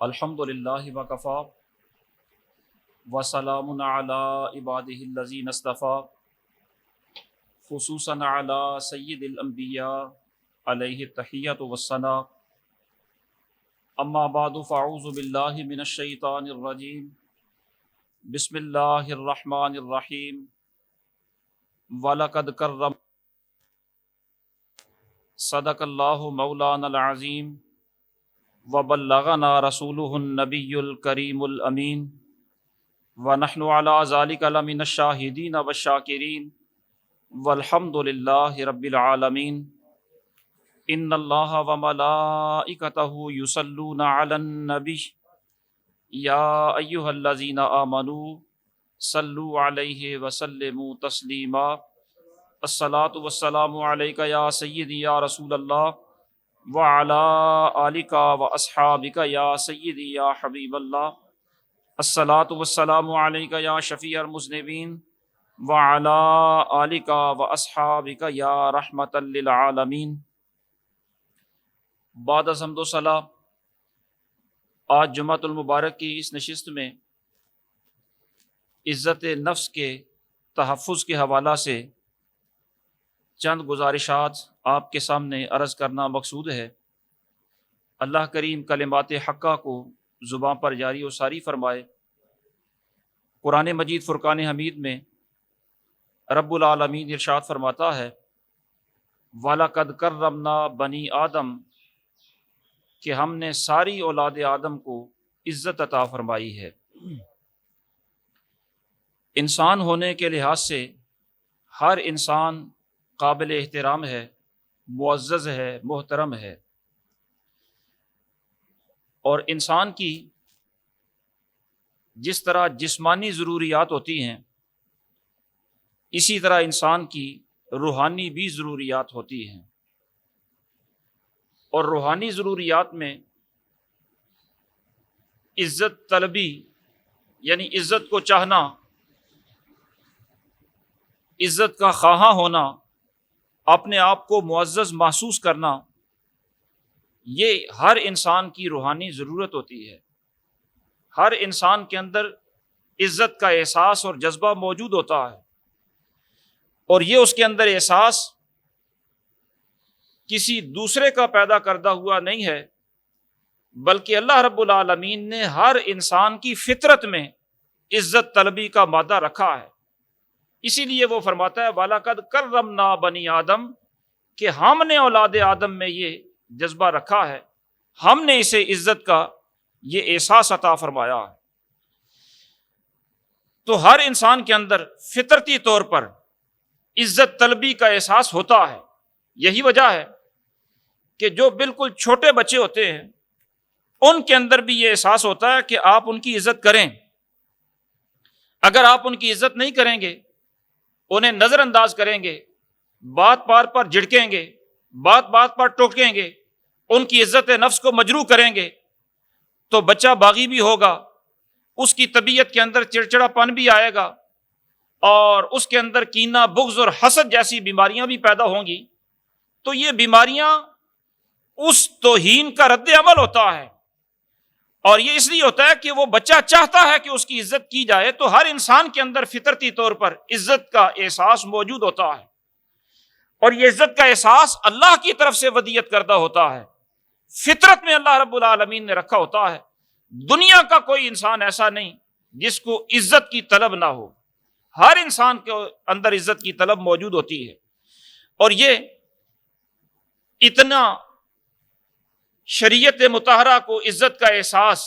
الحمدللہ وکفا وسلام علی عبادہ الذین اصطفیٰ خصوصاً علی سید الانبیاء علیہ التحیۃ والثناء اما بعد فاعوذ باللہ من الشیطان الرجیم بسم اللہ الرحمن الرحیم وَلَقَدْ كَرَّمْنَا صدق اللہ مولانا العظیم وبلغنا رسولہ النبی الکریم الامین ونحن علی ذلک لمن الشاہدین والشاکرین والحمد للہ رب العالمین ان اللہ وملائکتہ یصلون علی النبی یا ایہا الذین آمنوا صلوا علیہ وسلموا تسلیما الصلاۃ والسلام علیک یا سیدی یا رسول اللہ وعلی آلک واصحابک یا سیدی یا حبیب اللہ الصلاۃ والسلام علیک یا شفیع المذنبین وعلی آلک واصحابک یا رحمۃ للعالمین۔ بعد از حمد و ثنا، آج جمعۃ المبارک کی اس نشست میں عزت نفس کے تحفظ کے حوالہ سے چند گزارشات آپ کے سامنے عرض کرنا مقصود ہے۔ اللہ کریم کلمات حقہ کو زبان پر جاری و ساری فرمائے۔ قرآن مجید فرقان حمید میں رب العالمین ارشاد فرماتا ہے وَلَقَدْ كَرَّمْنَا بَنِي آدم، کہ ہم نے ساری اولاد آدم کو عزت عطا فرمائی ہے۔ انسان ہونے کے لحاظ سے ہر انسان قابل احترام ہے، معزز ہے، محترم ہے، اور انسان کی جس طرح جسمانی ضروریات ہوتی ہیں اسی طرح انسان کی روحانی بھی ضروریات ہوتی ہیں، اور روحانی ضروریات میں عزت طلبی یعنی عزت کو چاہنا، عزت کا خواہاں ہونا، اپنے آپ کو معزز محسوس کرنا، یہ ہر انسان کی روحانی ضرورت ہوتی ہے۔ ہر انسان کے اندر عزت کا احساس اور جذبہ موجود ہوتا ہے، اور یہ اس کے اندر احساس کسی دوسرے کا پیدا کردہ ہوا نہیں ہے، بلکہ اللہ رب العالمین نے ہر انسان کی فطرت میں عزت طلبی کا مادہ رکھا ہے۔ اسی لیے وہ فرماتا ہے وَلَقَدْ كَرَّمْنَا بَنِي آدم، کہ ہم نے اولاد آدم میں یہ جذبہ رکھا ہے، ہم نے اسے عزت کا یہ احساس عطا فرمایا ہے۔ تو ہر انسان کے اندر فطرتی طور پر عزت طلبی کا احساس ہوتا ہے۔ یہی وجہ ہے کہ جو بالکل چھوٹے بچے ہوتے ہیں ان کے اندر بھی یہ احساس ہوتا ہے کہ آپ ان کی عزت کریں۔ اگر آپ ان کی عزت نہیں کریں گے، انہیں نظر انداز کریں گے، بات بات پر جھڑکیں گے، بات بات پر ٹوکیں گے، ان کی عزت نفس کو مجروح کریں گے، تو بچہ باغی بھی ہوگا، اس کی طبیعت کے اندر چڑچڑا پن بھی آئے گا، اور اس کے اندر کینہ، بغض اور حسد جیسی بیماریاں بھی پیدا ہوں گی۔ تو یہ بیماریاں اس توہین کا رد عمل ہوتا ہے، اور یہ اس لیے ہوتا ہے کہ وہ بچہ چاہتا ہے کہ اس کی عزت کی جائے۔ تو ہر انسان کے اندر فطرتی طور پر عزت کا احساس موجود ہوتا ہے، اور یہ عزت کا احساس اللہ کی طرف سے ودیت کردہ ہوتا ہے، فطرت میں اللہ رب العالمین نے رکھا ہوتا ہے۔ دنیا کا کوئی انسان ایسا نہیں جس کو عزت کی طلب نہ ہو، ہر انسان کے اندر عزت کی طلب موجود ہوتی ہے، اور یہ اتنا شریعت مطہرہ کو عزت کا احساس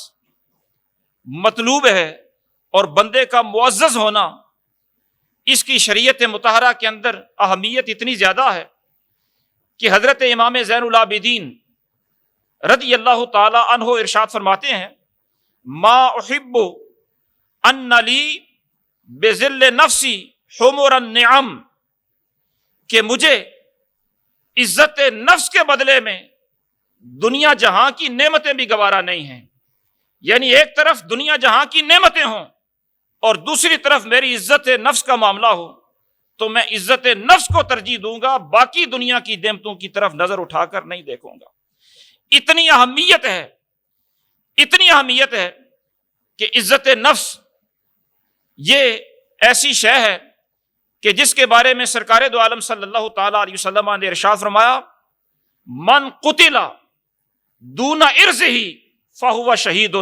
مطلوب ہے، اور بندے کا معزز ہونا اس کی شریعت مطہرہ کے اندر اہمیت اتنی زیادہ ہے کہ حضرت امام زین العابدین رضی اللہ تعالی عنہ ارشاد فرماتے ہیں ما احب ان لی بذل نفسی حمر النعم، کہ مجھے عزت نفس کے بدلے میں دنیا جہاں کی نعمتیں بھی گوارا نہیں ہیں۔ یعنی ایک طرف دنیا جہاں کی نعمتیں ہوں اور دوسری طرف میری عزت نفس کا معاملہ ہو، تو میں عزت نفس کو ترجیح دوں گا، باقی دنیا کی نعمتوں کی طرف نظر اٹھا کر نہیں دیکھوں گا۔ اتنی اہمیت ہے اتنی اہمیت ہے کہ عزت نفس یہ ایسی شے ہے کہ جس کے بارے میں سرکار دو عالم صلی اللہ تعالی علیہ وسلم نے ارشاد فرمایا من قتل دون ارضہ فہو شہید،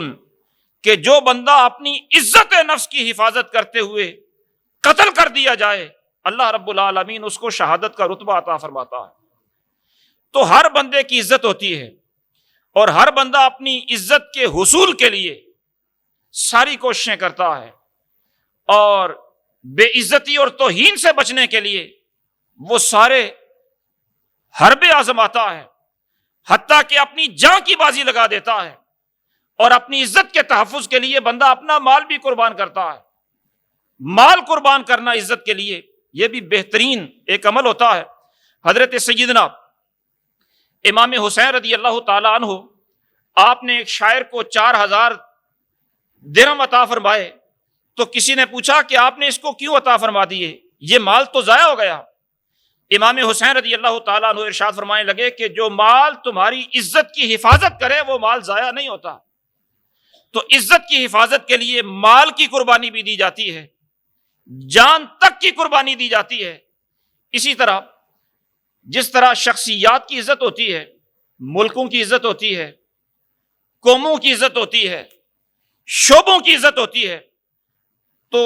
کہ جو بندہ اپنی عزت نفس کی حفاظت کرتے ہوئے قتل کر دیا جائے اللہ رب العالمین اس کو شہادت کا رتبہ عطا فرماتا ہے۔ تو ہر بندے کی عزت ہوتی ہے اور ہر بندہ اپنی عزت کے حصول کے لیے ساری کوششیں کرتا ہے، اور بے عزتی اور توہین سے بچنے کے لیے وہ سارے حربے آزماتا ہے، حتیٰ کہ اپنی جان کی بازی لگا دیتا ہے، اور اپنی عزت کے تحفظ کے لیے بندہ اپنا مال بھی قربان کرتا ہے۔ مال قربان کرنا عزت کے لیے یہ بھی بہترین ایک عمل ہوتا ہے۔ حضرت سیدنا امام حسین رضی اللہ تعالی عنہ، آپ نے ایک شاعر کو 4000 درہم عطا فرمائے، تو کسی نے پوچھا کہ آپ نے اس کو کیوں عطا فرما دیے، یہ مال تو ضائع ہو گیا۔ امام حسین رضی اللہ تعالیٰ عنہ ارشاد فرمانے لگے کہ جو مال تمہاری عزت کی حفاظت کرے وہ مال ضائع نہیں ہوتا۔ تو عزت کی حفاظت کے لیے مال کی قربانی بھی دی جاتی ہے، جان تک کی قربانی دی جاتی ہے۔ اسی طرح جس طرح شخصیات کی عزت ہوتی ہے، ملکوں کی عزت ہوتی ہے، قوموں کی عزت ہوتی ہے، شعبوں کی عزت ہوتی ہے، تو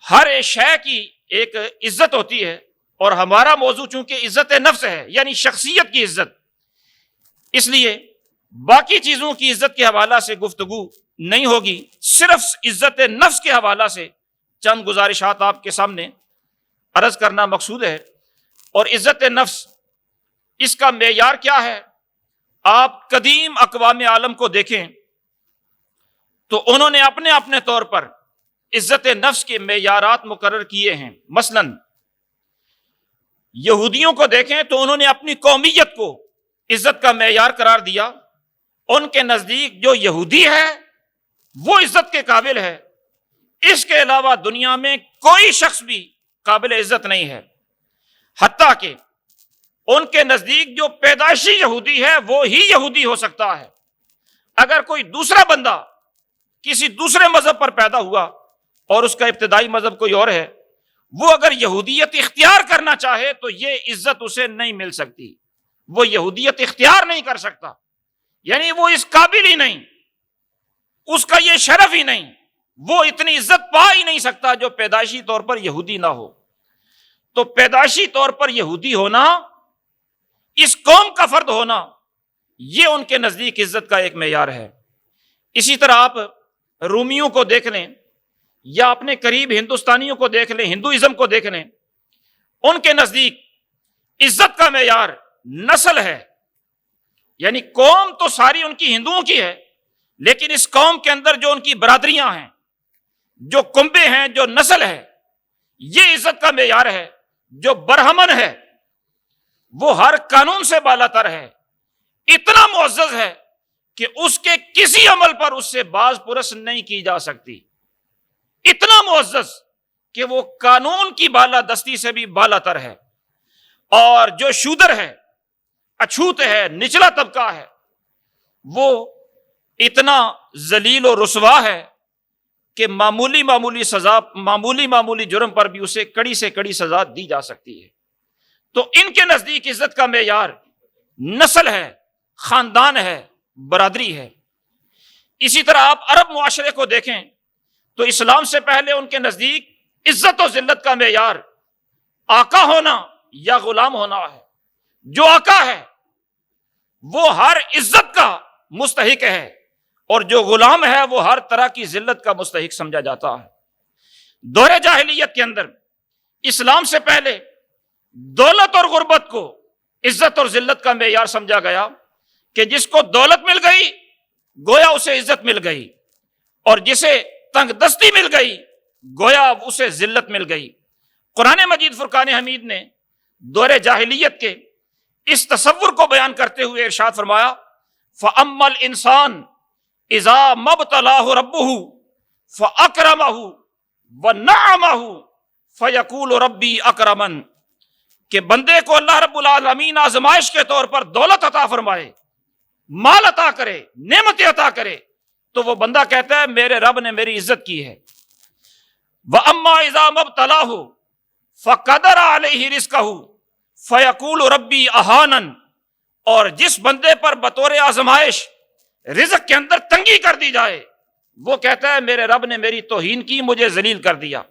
ہر شے کی ایک عزت ہوتی ہے، اور ہمارا موضوع چونکہ عزت نفس ہے یعنی شخصیت کی عزت، اس لیے باقی چیزوں کی عزت کے حوالہ سے گفتگو نہیں ہوگی، صرف عزت نفس کے حوالہ سے چند گزارشات آپ کے سامنے عرض کرنا مقصود ہے۔ اور عزت نفس اس کا معیار کیا ہے؟ آپ قدیم اقوام عالم کو دیکھیں تو انہوں نے اپنے اپنے طور پر عزت نفس کے معیارات مقرر کیے ہیں۔ مثلا یہودیوں کو دیکھیں تو انہوں نے اپنی قومیت کو عزت کا معیار قرار دیا۔ ان کے نزدیک جو یہودی ہے وہ عزت کے قابل ہے، اس کے علاوہ دنیا میں کوئی شخص بھی قابل عزت نہیں ہے۔ حتیٰ کہ ان کے نزدیک جو پیدائشی یہودی ہے وہ ہی یہودی ہو سکتا ہے۔ اگر کوئی دوسرا بندہ کسی دوسرے مذہب پر پیدا ہوا اور اس کا ابتدائی مذہب کوئی اور ہے، وہ اگر یہودیت اختیار کرنا چاہے تو یہ عزت اسے نہیں مل سکتی، وہ یہودیت اختیار نہیں کر سکتا، یعنی وہ اس قابل ہی نہیں، اس کا یہ شرف ہی نہیں، وہ اتنی عزت پا ہی نہیں سکتا جو پیدائشی طور پر یہودی نہ ہو۔ تو پیدائشی طور پر یہودی ہونا، اس قوم کا فرد ہونا، یہ ان کے نزدیک عزت کا ایک معیار ہے۔ اسی طرح آپ رومیوں کو دیکھ لیں یا اپنے قریب ہندوستانیوں کو دیکھ لیں، ہندوازم کو دیکھ لیں، ان کے نزدیک عزت کا معیار نسل ہے، یعنی قوم تو ساری ان کی ہندوؤں کی ہے، لیکن اس قوم کے اندر جو ان کی برادریاں ہیں، جو کنبے ہیں، جو نسل ہے، یہ عزت کا معیار ہے۔ جو برہمن ہے وہ ہر قانون سے بالا تر ہے، اتنا معزز ہے کہ اس کے کسی عمل پر اس سے باز پرس نہیں کی جا سکتی، اتنا معزز کہ وہ قانون کی بالادستی سے بھی بالا تر ہے۔ اور جو شودر ہے، اچھوت ہے، نچلا طبقہ ہے، وہ اتنا ذلیل و رسوا ہے کہ معمولی جرم پر بھی اسے کڑی سے کڑی سزا دی جا سکتی ہے۔ تو ان کے نزدیک عزت کا معیار نسل ہے، خاندان ہے، برادری ہے۔ اسی طرح آپ عرب معاشرے کو دیکھیں تو اسلام سے پہلے ان کے نزدیک عزت و ذلت کا معیار آقا ہونا یا غلام ہونا ہے۔ جو آقا ہے وہ ہر عزت کا مستحق ہے، اور جو غلام ہے وہ ہر طرح کی ذلت کا مستحق سمجھا جاتا ہے۔ دور جاہلیت کے اندر اسلام سے پہلے دولت اور غربت کو عزت اور ذلت کا معیار سمجھا گیا کہ جس کو دولت مل گئی گویا اسے عزت مل گئی، اور جسے تنگ دستی مل گئی گویا اسے ذلت مل گئی۔ قرآن مجید فرقان حمید نے دور جاہلیت کے اس تصور کو بیان کرتے ہوئے ارشاد فرمایا فَأَمَّا الْإِنسَانُ اِذَا مَا ابْتَلَاهُ رَبُّهُ فَأَكْرَمَهُ وَنَعَمَهُ فَيَقُولُ رَبِّي أَكْرَمَنِ، کہ بندے کو اللہ رب العالمین آزمائش کے طور پر دولت عطا فرمائے، مال عطا کرے، نعمتیں عطا کرے، تو وہ بندہ کہتا ہے میرے رب نے میری عزت کی ہے۔ وَأَمَّا إِذَا مَا ابْتَلَاهُ فَقَدَرَ عَلَيْهِ رِزْقَهُ فَيَقُولُ رَبِّي أَهَانَنِ، اور جس بندے پر بطور آزمائش رزق کے اندر تنگی کر دی جائے، وہ کہتا ہے میرے رب نے میری توہین کی، مجھے ذلیل کر دیا۔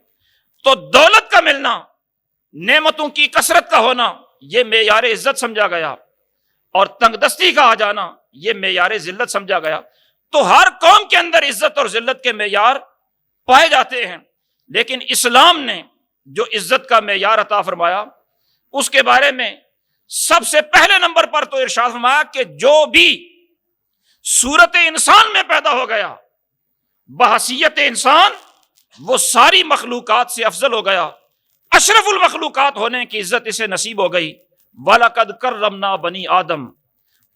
تو دولت کا ملنا، نعمتوں کی کثرت کا ہونا، یہ معیار عزت سمجھا گیا، اور تنگ دستی کا آ جانا یہ معیار ذلت سمجھا گیا۔ تو ہر قوم کے اندر عزت اور ذلت کے معیار پائے جاتے ہیں، لیکن اسلام نے جو عزت کا معیار عطا فرمایا اس کے بارے میں سب سے پہلے نمبر پر تو ارشاد فرمایا کہ جو بھی صورت انسان میں پیدا ہو گیا بحیثیت انسان، وہ ساری مخلوقات سے افضل ہو گیا، اشرف المخلوقات ہونے کی عزت اسے نصیب ہو گئی۔ وَلَقَدْ كَرَّمْنَا بَنِي آدم،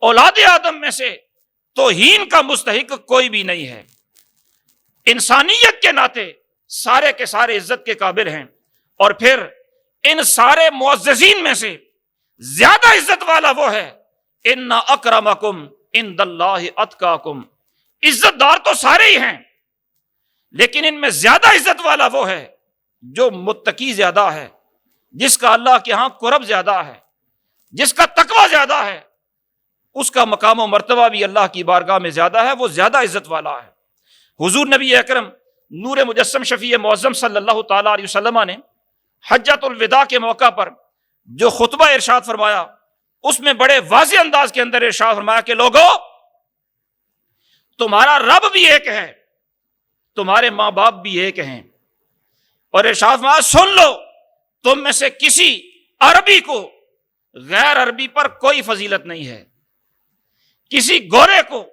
اولاد آدم میں سے توہین کا مستحق کوئی بھی نہیں ہے۔ انسانیت کے ناطے سارے کے سارے عزت کے قابل ہیں، اور پھر ان سارے معززین میں سے زیادہ عزت والا وہ ہے ان اکرمکم عند اللہ اتقاکم۔ عزت دار تو سارے ہی ہیں، لیکن ان میں زیادہ عزت والا وہ ہے جو متقی زیادہ ہے، جس کا اللہ کے ہاں قرب زیادہ ہے، جس کا تقوی زیادہ ہے، اس کا مقام و مرتبہ بھی اللہ کی بارگاہ میں زیادہ ہے، وہ زیادہ عزت والا ہے۔ حضور نبی اکرم نور مجسم شفیع معظم صلی اللہ تعالیٰ علیہ وسلم نے حجۃ الوداع کے موقع پر جو خطبہ ارشاد فرمایا، اس میں بڑے واضح انداز کے اندر ارشاد فرمایا کہ لوگو، تمہارا رب بھی ایک ہے، تمہارے ماں باپ بھی ایک ہیں، اور ارشاد فرمایا سن لو، تم میں سے کسی عربی کو غیر عربی پر کوئی فضیلت نہیں ہے، کسی گورے کو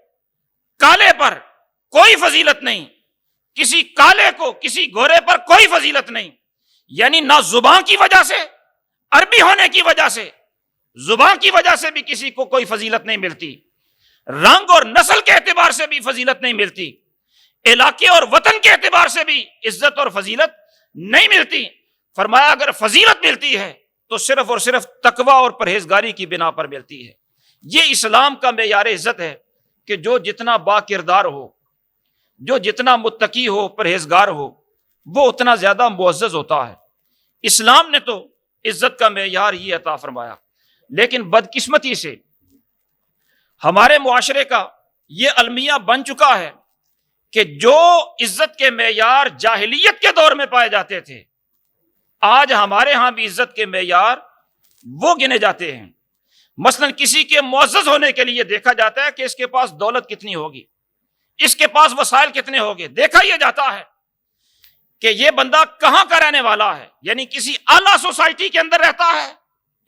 کالے پر کوئی فضیلت نہیں، کسی کالے کو کسی گورے پر کوئی فضیلت نہیں۔ یعنی نہ زبان کی وجہ سے، عربی ہونے کی وجہ سے، زبان کی وجہ سے بھی کسی کو کوئی فضیلت نہیں ملتی، رنگ اور نسل کے اعتبار سے بھی فضیلت نہیں ملتی، علاقے اور وطن کے اعتبار سے بھی عزت اور فضیلت نہیں ملتی۔ فرمایا اگر فضیلت ملتی ہے تو صرف اور صرف تقوی اور پرہیزگاری کی بنا پر ملتی ہے۔ یہ اسلام کا معیار عزت ہے کہ جو جتنا با کردار ہو، جو جتنا متقی ہو، پرہیزگار ہو، وہ اتنا زیادہ معزز ہوتا ہے۔ اسلام نے تو عزت کا معیار یہ عطا فرمایا، لیکن بدقسمتی سے ہمارے معاشرے کا یہ المیہ بن چکا ہے کہ جو عزت کے معیار جاہلیت کے دور میں پائے جاتے تھے، آج ہمارے ہاں بھی عزت کے معیار وہ گنے جاتے ہیں۔ مثلا کسی کے معزز ہونے کے لیے دیکھا جاتا ہے کہ اس کے پاس دولت کتنی ہوگی، اس کے پاس وسائل کتنے ہوں گے، دیکھا یہ جاتا ہے کہ یہ بندہ کہاں کا رہنے والا ہے، یعنی کسی اعلیٰ سوسائٹی کے اندر رہتا ہے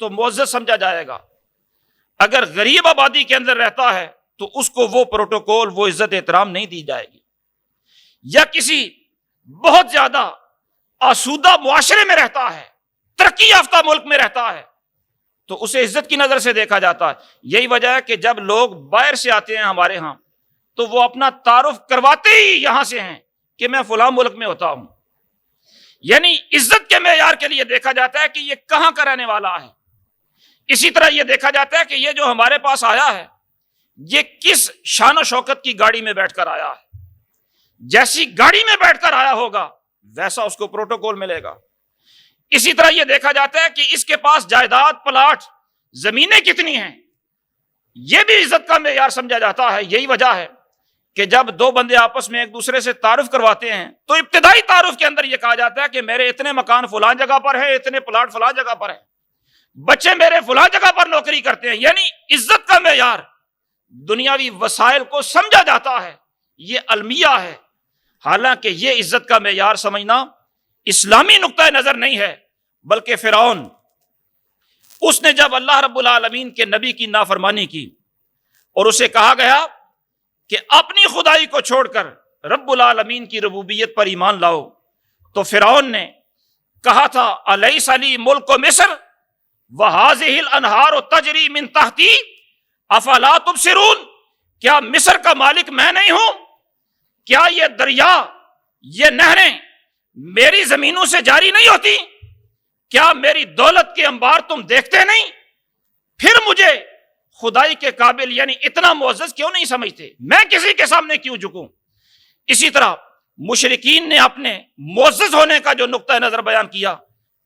تو معزز سمجھا جائے گا، اگر غریب آبادی کے اندر رہتا ہے تو اس کو وہ پروٹوکول، وہ عزت احترام نہیں دی جائے گی، یا کسی بہت زیادہ آسودہ معاشرے میں رہتا ہے، ترقی یافتہ ملک میں رہتا ہے، تو اسے عزت کی نظر سے دیکھا جاتا ہے۔ یہی وجہ ہے کہ جب لوگ باہر سے آتے ہیں ہمارے ہاں تو وہ اپنا تعارف کرواتے ہی یہاں سے ہیں کہ میں فلاں ملک میں ہوتا ہوں، یعنی عزت کے معیار کے لیے دیکھا جاتا ہے کہ یہ کہاں کا رہنے والا ہے۔ اسی طرح یہ دیکھا جاتا ہے کہ یہ جو ہمارے پاس آیا ہے یہ کس شان و شوکت کی گاڑی میں بیٹھ کر آیا ہے، جیسی گاڑی میں بیٹھ کر آیا ہوگا ویسا اس کو پروٹوکول ملے گا۔ اسی طرح یہ دیکھا جاتا ہے کہ اس کے پاس جائیداد، پلاٹ، زمینیں کتنی ہیں، یہ بھی عزت کا معیار سمجھا جاتا ہے۔ یہی وجہ ہے کہ جب دو بندے آپس میں ایک دوسرے سے تعارف کرواتے ہیں تو ابتدائی تعارف کے اندر یہ کہا جاتا ہے کہ میرے اتنے مکان فلاں جگہ پر ہیں، اتنے پلاٹ فلاں جگہ پر ہیں، بچے میرے فلاں جگہ پر نوکری کرتے ہیں، یعنی عزت کا معیار دنیاوی وسائل کو سمجھا جاتا ہے، یہ المیہ ہے۔ حالانکہ یہ عزت کا معیار سمجھنا اسلامی نقطۂ نظر نہیں ہے، بلکہ فرعون، اس نے جب اللہ رب العالمین کے نبی کی نافرمانی کی اور اسے کہا گیا کہ اپنی خدائی کو چھوڑ کر رب العالمین کی ربوبیت پر ایمان لاؤ، تو فرعون نے کہا تھا الیس لی ملک مصر وہذہ الانہار تجری من تحتی افلا تبصرون، کیا مصر کا مالک میں نہیں ہوں؟ کیا یہ دریا، یہ نہریں میری زمینوں سے جاری نہیں ہوتی؟ کیا میری دولت کے انبار تم دیکھتے نہیں؟ پھر مجھے خدائی کے قابل یعنی اتنا معزز کیوں نہیں سمجھتے؟ میں کسی کے سامنے کیوں جھکوں؟ اسی طرح مشرکین نے اپنے معزز ہونے کا جو نقطہ نظر بیان کیا،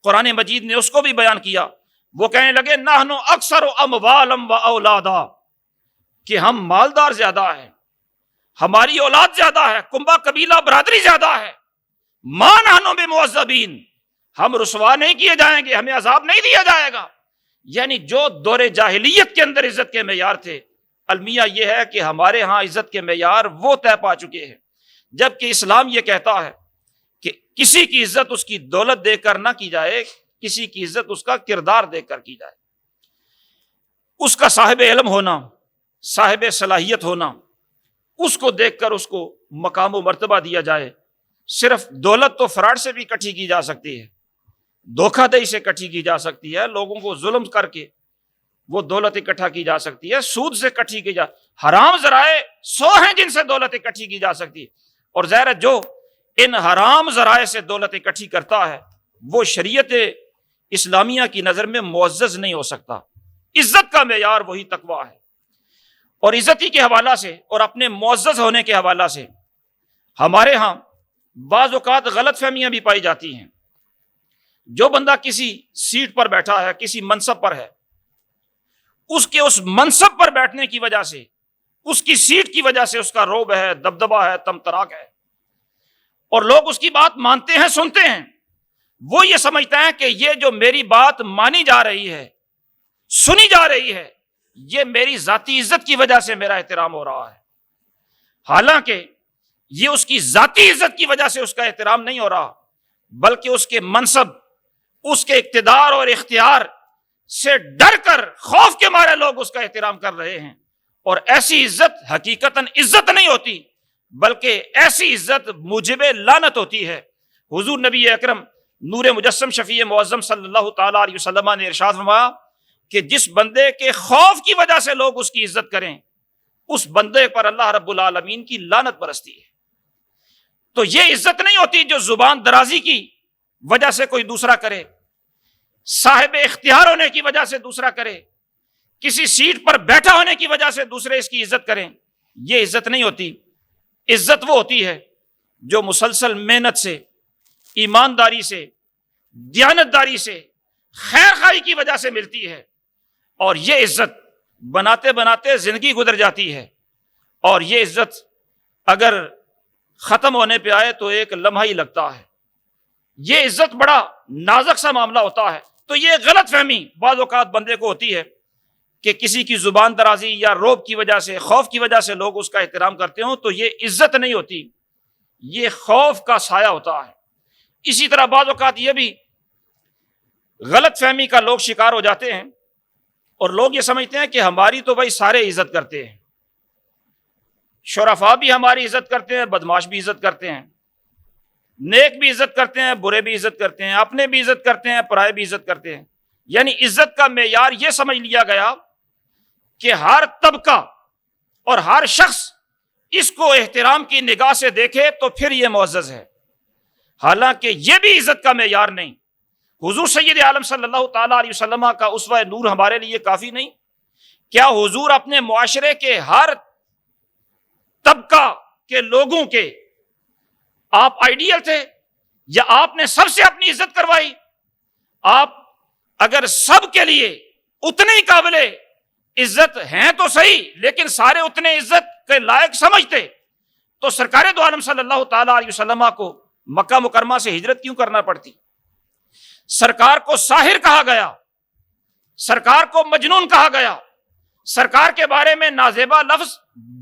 قرآن مجید نے اس کو بھی بیان کیا۔ وہ کہنے لگے نحن اکثر اموالا و اولادا، کہ ہم مالدار زیادہ ہیں، ہماری اولاد زیادہ ہے، کنبہ قبیلہ برادری زیادہ ہے، ما نحن بمعذبین، ہم رسوا نہیں کیے جائیں گے، ہمیں عذاب نہیں دیا جائے گا۔ یعنی جو دور جاہلیت کے اندر عزت کے معیار تھے، المیہ یہ ہے کہ ہمارے ہاں عزت کے معیار وہ طے پا چکے ہیں، جبکہ اسلام یہ کہتا ہے کہ کسی کی عزت اس کی دولت دے کر نہ کی جائے، کسی کی عزت اس کا کردار دے کر کی جائے، اس کا صاحب علم ہونا، صاحب صلاحیت ہونا، اس کو دیکھ کر اس کو مقام و مرتبہ دیا جائے۔ صرف دولت تو فراڈ سے بھی اکٹھی کی جا سکتی ہے، دھوکہ دہی سے اکٹھی کی جا سکتی ہے، لوگوں کو ظلم کر کے وہ دولت اکٹھا کی جا سکتی ہے، سود سے اکٹھی کی جا، حرام ذرائع 100 ہیں جن سے دولت اکٹھی کی جا سکتی ہے، اور ظاہر ہے جو ان حرام ذرائع سے دولت اکٹھی کرتا ہے وہ شریعت اسلامیہ کی نظر میں معزز نہیں ہو سکتا۔ عزت کا معیار وہی تقویٰ ہے۔ اور عزتی کے حوالہ سے اور اپنے معزز ہونے کے حوالہ سے ہمارے ہاں بعض اوقات غلط فہمیاں بھی پائی جاتی ہیں۔ جو بندہ کسی سیٹ پر بیٹھا ہے، کسی منصب پر ہے، اس منصب پر بیٹھنے کی وجہ سے، اس کی سیٹ کی وجہ سے اس کا رعب ہے، دبدبہ ہے، تمتراک ہے، اور لوگ اس کی بات مانتے ہیں، سنتے ہیں۔ وہ یہ سمجھتا ہے کہ یہ جو میری بات مانی جا رہی ہے، سنی جا رہی ہے، یہ میری ذاتی عزت کی وجہ سے میرا احترام ہو رہا ہے، حالانکہ یہ اس کی ذاتی عزت کی وجہ سے اس کا احترام نہیں ہو رہا، بلکہ اس کے منصب، اس کے اقتدار اور اختیار سے ڈر کر، خوف کے مارے لوگ اس کا احترام کر رہے ہیں۔ اور ایسی عزت حقیقتاً عزت نہیں ہوتی، بلکہ ایسی عزت موجب لعنت ہوتی ہے۔ حضور نبی اکرم نور مجسم شفیع معظم صلی اللہ تعالیٰ علیہ وسلم نے ارشاد فرمایا کہ جس بندے کے خوف کی وجہ سے لوگ اس کی عزت کریں، اس بندے پر اللہ رب العالمین کی لعنت برستی ہے۔ تو یہ عزت نہیں ہوتی جو زبان درازی کی وجہ سے کوئی دوسرا کرے، صاحب اختیار ہونے کی وجہ سے دوسرا کرے، کسی سیٹ پر بیٹھا ہونے کی وجہ سے دوسرے اس کی عزت کریں، یہ عزت نہیں ہوتی۔ عزت وہ ہوتی ہے جو مسلسل محنت سے، ایمانداری سے، دیانتداری سے، خیر خواہی کی وجہ سے ملتی ہے، اور یہ عزت بناتے بناتے زندگی گزر جاتی ہے، اور یہ عزت اگر ختم ہونے پہ آئے تو ایک لمحہ ہی لگتا ہے۔ یہ عزت بڑا نازک سا معاملہ ہوتا ہے۔ تو یہ غلط فہمی بعض اوقات بندے کو ہوتی ہے کہ کسی کی زبان درازی یا رعب کی وجہ سے، خوف کی وجہ سے لوگ اس کا احترام کرتے ہوں، تو یہ عزت نہیں ہوتی، یہ خوف کا سایہ ہوتا ہے۔ اسی طرح بعض اوقات یہ بھی غلط فہمی کا لوگ شکار ہو جاتے ہیں، اور لوگ یہ سمجھتے ہیں کہ ہماری تو بھائی سارے عزت کرتے ہیں، شرفاء بھی ہماری عزت کرتے ہیں، بدماش بھی عزت کرتے ہیں، نیک بھی عزت کرتے ہیں، برے بھی عزت کرتے ہیں، اپنے بھی عزت کرتے ہیں، پرائے بھی عزت کرتے ہیں۔ یعنی عزت کا معیار یہ سمجھ لیا گیا کہ ہر طبقہ اور ہر شخص اس کو احترام کی نگاہ سے دیکھے تو پھر یہ معزز ہے، حالانکہ یہ بھی عزت کا معیار نہیں۔ حضور سید عالم صلی اللہ تعالیٰ علیہ وسلم کا اسوہ نور ہمارے لیے کافی نہیں؟ کیا حضور اپنے معاشرے کے ہر طبقہ کے لوگوں کے آپ آئیڈیل تھے، یا آپ نے سب سے اپنی عزت کروائی؟ آپ اگر سب کے لیے اتنے ہی قابل عزت ہیں تو صحیح، لیکن سارے اتنے عزت کے لائق سمجھتے تو سرکار دو عالم صلی اللہ تعالیٰ علیہ وسلم کو مکہ مکرمہ سے ہجرت کیوں کرنا پڑتی؟ سرکار کو ساحر کہا گیا، سرکار کو مجنون کہا گیا، سرکار کے بارے میں نازیبا لفظ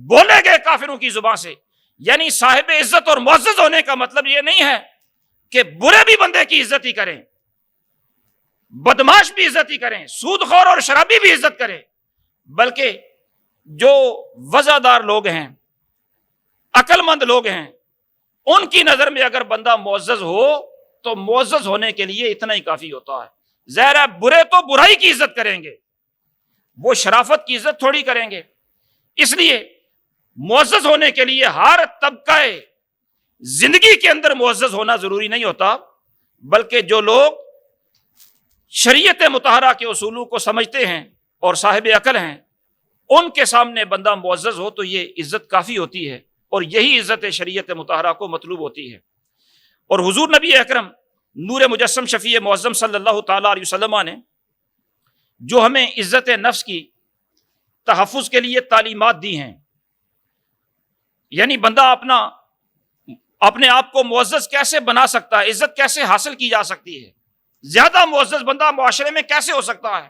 بولے گئے کافروں کی زبان سے۔ یعنی صاحب عزت اور معزز ہونے کا مطلب یہ نہیں ہے کہ برے بھی بندے کی عزت ہی کریں، بدماش بھی عزت ہی کریں، سود خور اور شرابی بھی عزت کریں، بلکہ جو وزادار لوگ ہیں، عقل مند لوگ ہیں، ان کی نظر میں اگر بندہ معزز ہو تو معزز ہونے کے لیے اتنا ہی کافی ہوتا ہے۔ ظاہر ہے برے تو برائی کی عزت کریں گے، وہ شرافت کی عزت تھوڑی کریں گے۔ اس لیے معزز ہونے کے لیے ہر طبقہ زندگی کے اندر معزز ہونا ضروری نہیں ہوتا، بلکہ جو لوگ شریعت مطہرہ کے اصولوں کو سمجھتے ہیں اور صاحب عقل ہیں، ان کے سامنے بندہ معزز ہو تو یہ عزت کافی ہوتی ہے، اور یہی عزت شریعت مطہرہ کو مطلوب ہوتی ہے۔ اور حضور نبی اکرم نور مجسم شفیع معظم صلی اللہ تعالیٰ علیہ وسلم نے جو ہمیں عزت نفس کی تحفظ کے لیے تعلیمات دی ہیں، یعنی بندہ اپنے آپ کو معزز کیسے بنا سکتا ہے، عزت کیسے حاصل کی جا سکتی ہے، زیادہ معزز بندہ معاشرے میں کیسے ہو سکتا ہے،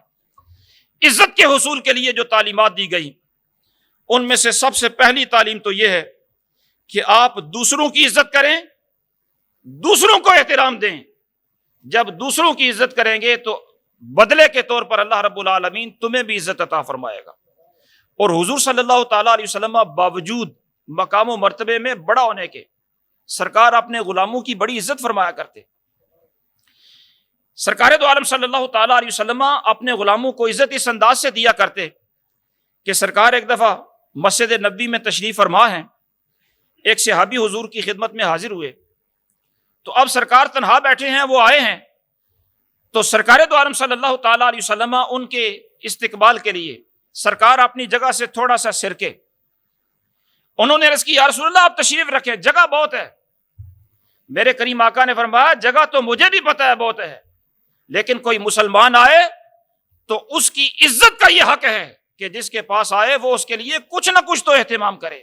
عزت کے حصول کے لیے جو تعلیمات دی گئی ان میں سے سب سے پہلی تعلیم تو یہ ہے کہ آپ دوسروں کی عزت کریں، دوسروں کو احترام دیں۔ جب دوسروں کی عزت کریں گے تو بدلے کے طور پر اللہ رب العالمین تمہیں بھی عزت عطا فرمائے گا۔ اور حضور صلی اللہ تعالیٰ علیہ وسلم باوجود مقام و مرتبے میں بڑا ہونے کے سرکار اپنے غلاموں کی بڑی عزت فرمایا کرتے۔ سرکار دو عالم صلی اللہ تعالیٰ علیہ وسلم اپنے غلاموں کو عزت اس انداز سے دیا کرتے کہ سرکار ایک دفعہ مسجد نبوی میں تشریف فرما ہیں، ایک صحابی حضور کی خدمت میں حاضر ہوئے، تو اب سرکار تنہا بیٹھے ہیں، وہ آئے ہیں، تو سرکار دو عالم صلی اللہ تعالیٰ علیہ وسلم ان کے استقبال کے لیے سرکار اپنی جگہ سے تھوڑا سا سرکے، انہوں نے عرض کی یا رسول اللہ آپ تشریف رکھیں، جگہ بہت ہے۔ میرے کریم آقا نے فرمایا جگہ تو مجھے بھی پتہ ہے بہت ہے، لیکن کوئی مسلمان آئے تو اس کی عزت کا یہ حق ہے کہ جس کے پاس آئے وہ اس کے لیے کچھ نہ کچھ تو اہتمام کرے،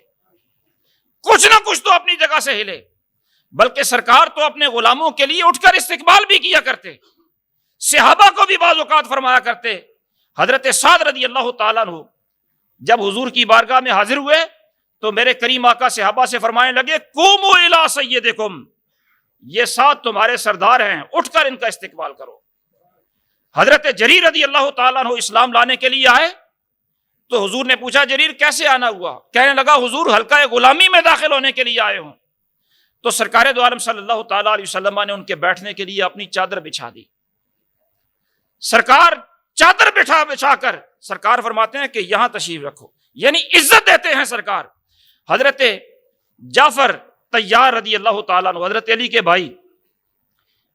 کچھ نہ کچھ تو اپنی جگہ سے ہلے۔ بلکہ سرکار تو اپنے غلاموں کے لیے اٹھ کر استقبال بھی کیا کرتے، صحابہ کو بھی بعض اوقات فرمایا کرتے۔ حضرت سعد رضی اللہ تعالیٰ عنہ جب حضور کی بارگاہ میں حاضر ہوئے تو میرے کریم آقا صحابہ سے فرمانے لگے قوموا الی سیدکم، یہ سعد تمہارے سردار ہیں، اٹھ کر ان کا استقبال کرو۔ حضرت جریر رضی اللہ تعالیٰ عنہ اسلام لانے کے لیے آئے تو حضور نے پوچھا جریر کیسے آنا ہوا؟ کہنے لگا حضور حلقہ غلامی میں داخل ہونے کے لیے آئے ہوں۔ تو سرکار دو عالم صلی اللہ تعالیٰ علیہ وسلم نے ان کے بیٹھنے کے لیے اپنی چادر بچھا دی۔ سرکار چادر بچھا کر سرکار فرماتے ہیں کہ یہاں تشریف رکھو، یعنی عزت دیتے ہیں سرکار۔ حضرت جعفر طیار رضی اللہ تعالیٰ عنہ حضرت علی کے بھائی،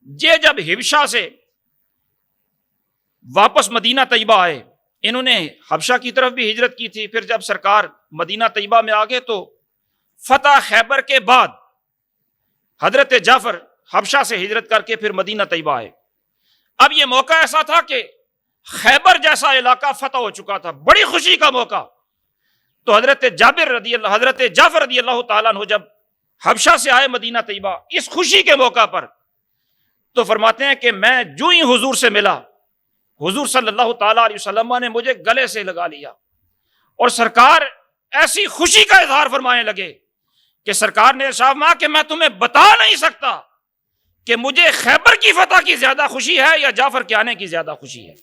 یہ جب حبشہ سے واپس مدینہ طیبہ آئے، انہوں نے حبشہ کی طرف بھی ہجرت کی تھی، پھر جب سرکار مدینہ طیبہ میں آ گئے تو فتح خیبر کے بعد حضرت جعفر حبشہ سے ہجرت کر کے پھر مدینہ طیبہ آئے۔ اب یہ موقع ایسا تھا کہ خیبر جیسا علاقہ فتح ہو چکا تھا، بڑی خوشی کا موقع۔ تو حضرت جعفر رضی اللہ تعالیٰ عنہ جب حبشہ سے آئے مدینہ طیبہ اس خوشی کے موقع پر، تو فرماتے ہیں کہ میں جو ہی حضور سے ملا، حضور صلی اللہ تعالیٰ علیہ وسلم نے مجھے گلے سے لگا لیا، اور سرکار ایسی خوشی کا اظہار فرمانے لگے کہ سرکار نے ارشاد فرمایا کہ میں تمہیں بتا نہیں سکتا کہ مجھے خیبر کی فتح کی زیادہ خوشی ہے یا جعفر کے آنے کی زیادہ خوشی ہے۔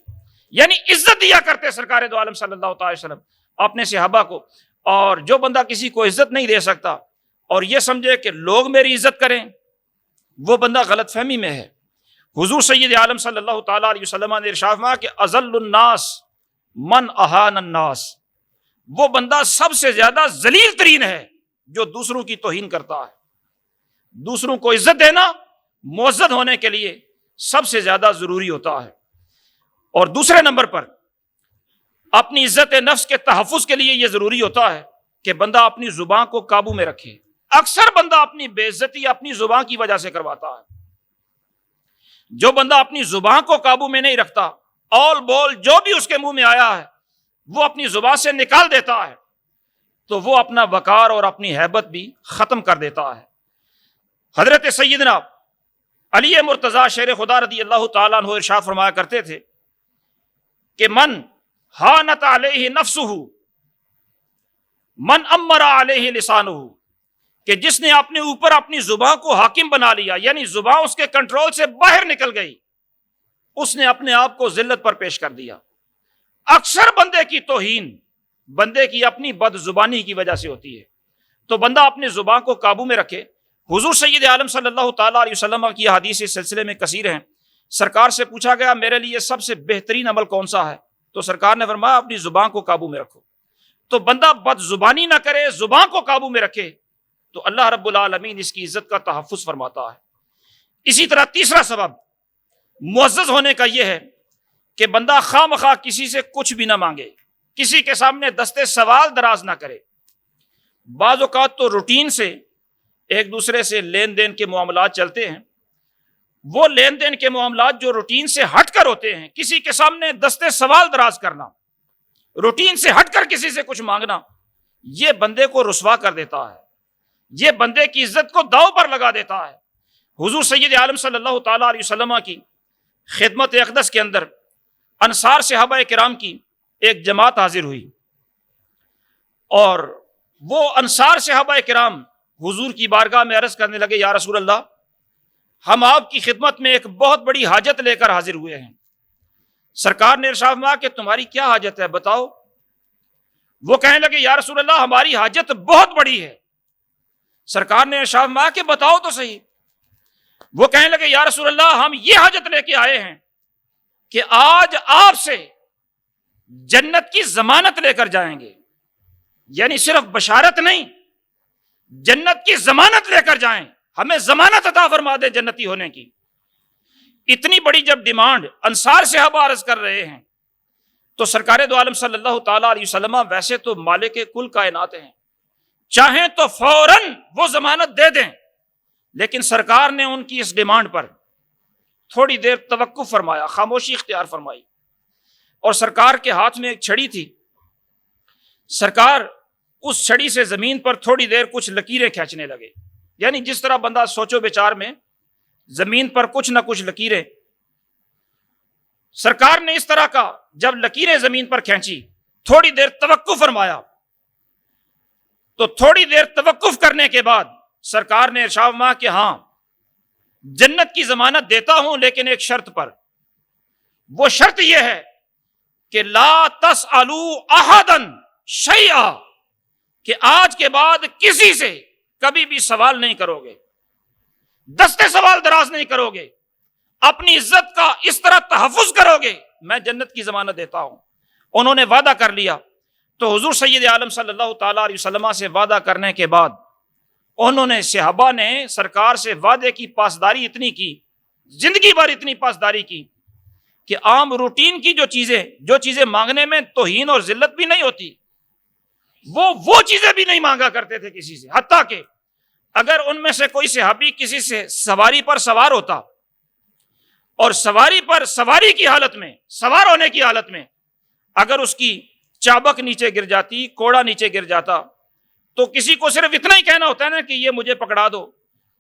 یعنی عزت دیا کرتے سرکار دو عالم صلی اللہ تعالی وسلم اپنے صحابہ کو، اور جو بندہ کسی کو عزت نہیں دے سکتا اور یہ سمجھے کہ لوگ میری عزت کریں، وہ بندہ غلط فہمی میں ہے۔ حضور سید عالم صلی اللہ تعالیٰ علیہ وسلم نے ارشاد فرمایا کہ اذل الناس من اہان الناس، وہ بندہ سب سے زیادہ ذلیل ترین ہے جو دوسروں کی توہین کرتا ہے۔ دوسروں کو عزت دینا معزز ہونے کے لیے سب سے زیادہ ضروری ہوتا ہے۔ اور دوسرے نمبر پر اپنی عزت نفس کے تحفظ کے لیے یہ ضروری ہوتا ہے کہ بندہ اپنی زبان کو قابو میں رکھے۔ اکثر بندہ اپنی بے عزتی اپنی زبان کی وجہ سے کرواتا ہے۔ جو بندہ اپنی زبان کو قابو میں نہیں رکھتا، اول بول جو بھی اس کے منہ میں آیا ہے وہ اپنی زبان سے نکال دیتا ہے، تو وہ اپنا وقار اور اپنی ہیبت بھی ختم کر دیتا ہے۔ حضرت سیدنا علی مرتضیٰ شیر خدا رضی اللہ تعالیٰ عنہ ارشاد فرمایا کرتے تھے کہ من ہانت علیہ نفسہ من امر علیہ لسانہ، کہ جس نے اپنے اوپر اپنی زبان کو حاکم بنا لیا، یعنی زبان اس کے کنٹرول سے باہر نکل گئی، اس نے اپنے آپ کو ذلت پر پیش کر دیا۔ اکثر بندے کی توہین بندے کی اپنی بد زبانی کی وجہ سے ہوتی ہے، تو بندہ اپنی زبان کو قابو میں رکھے۔ حضور سید عالم صلی اللہ تعالیٰ علیہ وسلم کی حدیث اس سلسلے میں کثیر ہیں۔ سرکار سے پوچھا گیا میرے لیے سب سے بہترین عمل کون سا ہے؟ تو سرکار نے فرمایا اپنی زبان کو قابو میں رکھو۔ تو بندہ بد زبانی نہ کرے، زبان کو قابو میں رکھے، تو اللہ رب العالمین اس کی عزت کا تحفظ فرماتا ہے۔ اسی طرح تیسرا سبب معزز ہونے کا یہ ہے کہ بندہ خواہ مخواہ کسی سے کچھ بھی نہ مانگے، کسی کے سامنے دستے سوال دراز نہ کرے۔ بعض اوقات تو روٹین سے ایک دوسرے سے لین دین کے معاملات چلتے ہیں، وہ لین دین کے معاملات جو روٹین سے ہٹ کر ہوتے ہیں، کسی کے سامنے دستے سوال دراز کرنا، روٹین سے ہٹ کر کسی سے کچھ مانگنا، یہ بندے کو رسوا کر دیتا ہے، یہ بندے کی عزت کو داؤ پر لگا دیتا ہے۔ حضور سید عالم صلی اللہ تعالیٰ علیہ وسلم کی خدمت اقدس کے اندر انصار صحابہ کرام کی ایک جماعت حاضر ہوئی، اور وہ انصار صحابہ کرام حضور کی بارگاہ میں عرض کرنے لگے، یا رسول اللہ، ہم آپ کی خدمت میں ایک بہت بڑی حاجت لے کر حاضر ہوئے ہیں۔ سرکار نے ارشاد فرمایا کہ تمہاری کیا حاجت ہے، بتاؤ۔ وہ کہنے لگے، یا رسول اللہ، ہماری حاجت بہت بڑی ہے۔ سرکار نے ارشاد فرمایا کہ بتاؤ تو صحیح۔ وہ کہنے لگے، یا رسول اللہ، ہم یہ حاجت لے کے آئے ہیں کہ آج آپ سے جنت کی ضمانت لے کر جائیں گے، یعنی صرف بشارت نہیں، جنت کی ضمانت لے کر جائیں، ہمیں ضمانت عطا فرما دے جنتی ہونے کی۔ اتنی بڑی جب ڈیمانڈ انصار صحابہ عرض کر رہے ہیں تو سرکار دو عالم صلی اللہ تعالیٰ علیہ وسلم ویسے تو مالک کل کائنات ہیں، چاہیں تو فوراً وہ ضمانت دے دیں، لیکن سرکار نے ان کی اس ڈیمانڈ پر تھوڑی دیر توقف فرمایا، خاموشی اختیار فرمائی، اور سرکار کے ہاتھ میں ایک چھڑی تھی۔ سرکار اس چھڑی سے زمین پر تھوڑی دیر کچھ لکیریں کھینچنے لگے، یعنی جس طرح بندہ سوچو بچار میں زمین پر کچھ نہ کچھ لکیریں۔ سرکار نے اس طرح کا جب لکیریں زمین پر کھینچی، تھوڑی دیر توقف فرمایا، تو تھوڑی دیر توقف کرنے کے بعد سرکار نے ارشاد فرمایا کہ ہاں، جنت کی ضمانت دیتا ہوں، لیکن ایک شرط پر۔ وہ شرط یہ ہے کہ لا تسألوا احدا شیئا، کہ آج کے بعد کسی سے کبھی بھی سوال نہیں کرو گے، دستے سوال دراز نہیں کرو گے، اپنی عزت کا اس طرح تحفظ کرو گے، میں جنت کی ضمانت دیتا ہوں۔ انہوں نے وعدہ کر لیا، تو حضور سید عالم صلی اللہ تعالیٰ علیہ وسلم سے وعدہ کرنے کے بعد انہوں نے، صحابہ نے سرکار سے وعدے کی پاسداری اتنی کی، زندگی بھر اتنی پاسداری کی کہ عام روٹین کی جو چیزیں مانگنے میں توہین اور ذلت بھی نہیں ہوتی، وہ چیزیں بھی نہیں مانگا کرتے تھے کسی سے۔ حتیٰ کہ اگر ان میں سے کوئی صحابی کسی سے سواری پر سوار ہوتا اور سواری کی حالت میں، سوار ہونے کی حالت میں اگر اس کی چابک نیچے گر جاتی، کوڑا نیچے گر جاتا، تو کسی کو صرف اتنا ہی کہنا ہوتا ہے نا کہ یہ مجھے پکڑا دو۔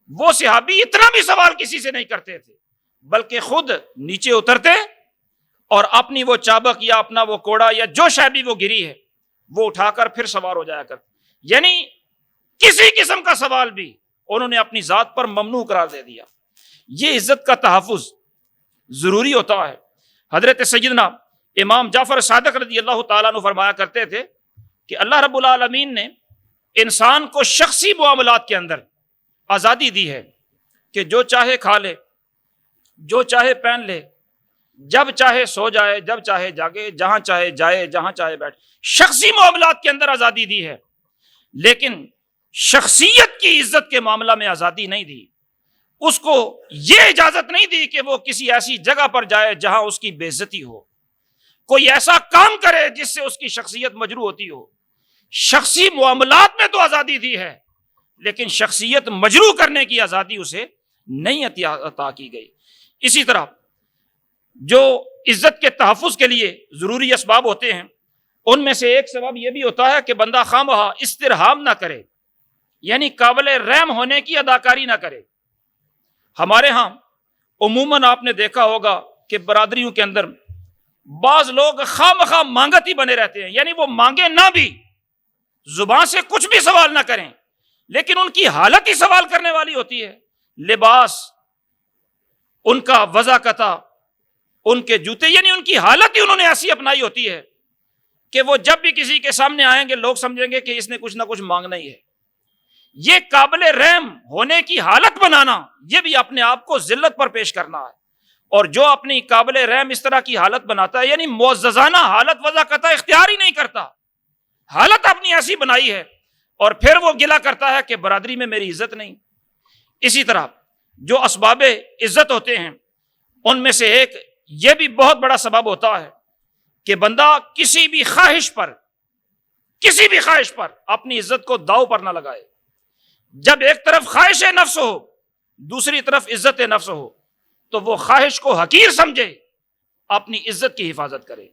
وہ صحابی اتنا بھی سوال کسی سے نہیں کرتے تھے، بلکہ خود نیچے اترتے اور اپنی وہ چابک یا اپنا وہ کوڑا یا جو شے بھی وہ گری ہے وہ اٹھا کر پھر سوار ہو جایا کرتے۔ یعنی کسی قسم کا سوال بھی انہوں نے اپنی ذات پر ممنوع قرار دے دیا۔ یہ عزت کا تحفظ ضروری ہوتا ہے۔ حضرت سیدنا امام جعفر صادق رضی اللہ تعالیٰ عنہ فرمایا کرتے تھے کہ اللہ رب العالمین نے انسان کو شخصی معاملات کے اندر آزادی دی ہے کہ جو چاہے کھا لے، جو چاہے پہن لے، جب چاہے سو جائے، جب چاہے جاگے، جہاں چاہے جائے، جہاں چاہے بیٹھ۔ شخصی معاملات کے اندر آزادی دی ہے، لیکن شخصیت کی عزت کے معاملہ میں آزادی نہیں دی۔ اس کو یہ اجازت نہیں دی کہ وہ کسی ایسی جگہ پر جائے جہاں اس کی بے عزتی ہو، کوئی ایسا کام کرے جس سے اس کی شخصیت مجروح ہوتی ہو۔ شخصی معاملات میں تو آزادی دی ہے، لیکن شخصیت مجروح کرنے کی آزادی اسے نہیں عطا کی گئی۔ اسی طرح جو عزت کے تحفظ کے لیے ضروری اسباب ہوتے ہیں، ان میں سے ایک سبب یہ بھی ہوتا ہے کہ بندہ خواہ استرحام نہ کرے، یعنی قابل رحم ہونے کی اداکاری نہ کرے۔ ہمارے ہاں عموماً آپ نے دیکھا ہوگا کہ برادریوں کے اندر بعض لوگ خواہ مخواہ مانگت ہی بنے رہتے ہیں، یعنی وہ مانگے نہ بھی، زبان سے کچھ بھی سوال نہ کریں، لیکن ان کی حالت ہی سوال کرنے والی ہوتی ہے۔ لباس، ان کا وضاقتہ، ان کے جوتے، یعنی ان کی حالت ہی انہوں نے ایسی اپنائی ہوتی ہے کہ وہ جب بھی کسی کے سامنے آئیں گے لوگ سمجھیں گے کہ اس نے کچھ نہ کچھ مانگنا ہی ہے۔ یہ قابل رحم ہونے کی حالت بنانا، یہ بھی اپنے آپ کو ذلت پر پیش کرنا ہے۔ اور جو اپنی قابل رحم اس طرح کی حالت بناتا ہے، یعنی معززانہ حالت وضاقتہ اختیار ہی نہیں کرتا، حالت اپنی ایسی بنائی ہے، اور پھر وہ گلہ کرتا ہے کہ برادری میں میری عزت نہیں۔ اسی طرح جو اسباب عزت ہوتے ہیں، ان میں سے ایک یہ بھی بہت بڑا سبب ہوتا ہے کہ بندہ کسی بھی خواہش پر اپنی عزت کو داؤ پر نہ لگائے. جب ایک طرف خواہش نفس ہو، دوسری طرف عزت نفس ہو، تو وہ خواہش کو حقیر سمجھے، اپنی عزت کی حفاظت کرے.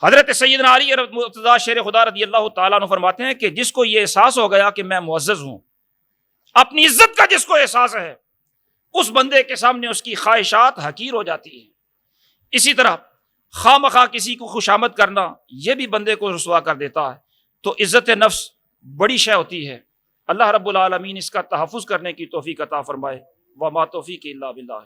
حضرت سیدنا علی مرتضیٰ شیر خدا رضی اللہ تعالیٰ عنہ فرماتے ہیں کہ جس کو یہ احساس ہو گیا کہ میں معزز ہوں، اپنی عزت کا جس کو احساس ہے، اس بندے کے سامنے اس کی خواہشات حقیر ہو جاتی ہیں. اسی طرح خواہ مخواہ کسی کو خوشامد کرنا، یہ بھی بندے کو رسوا کر دیتا ہے. تو عزت نفس بڑی شے ہوتی ہے. اللہ رب العالمین اس کا تحفظ کرنے کی توفیق عطا فرمائے. وما توفیق الا باللہ.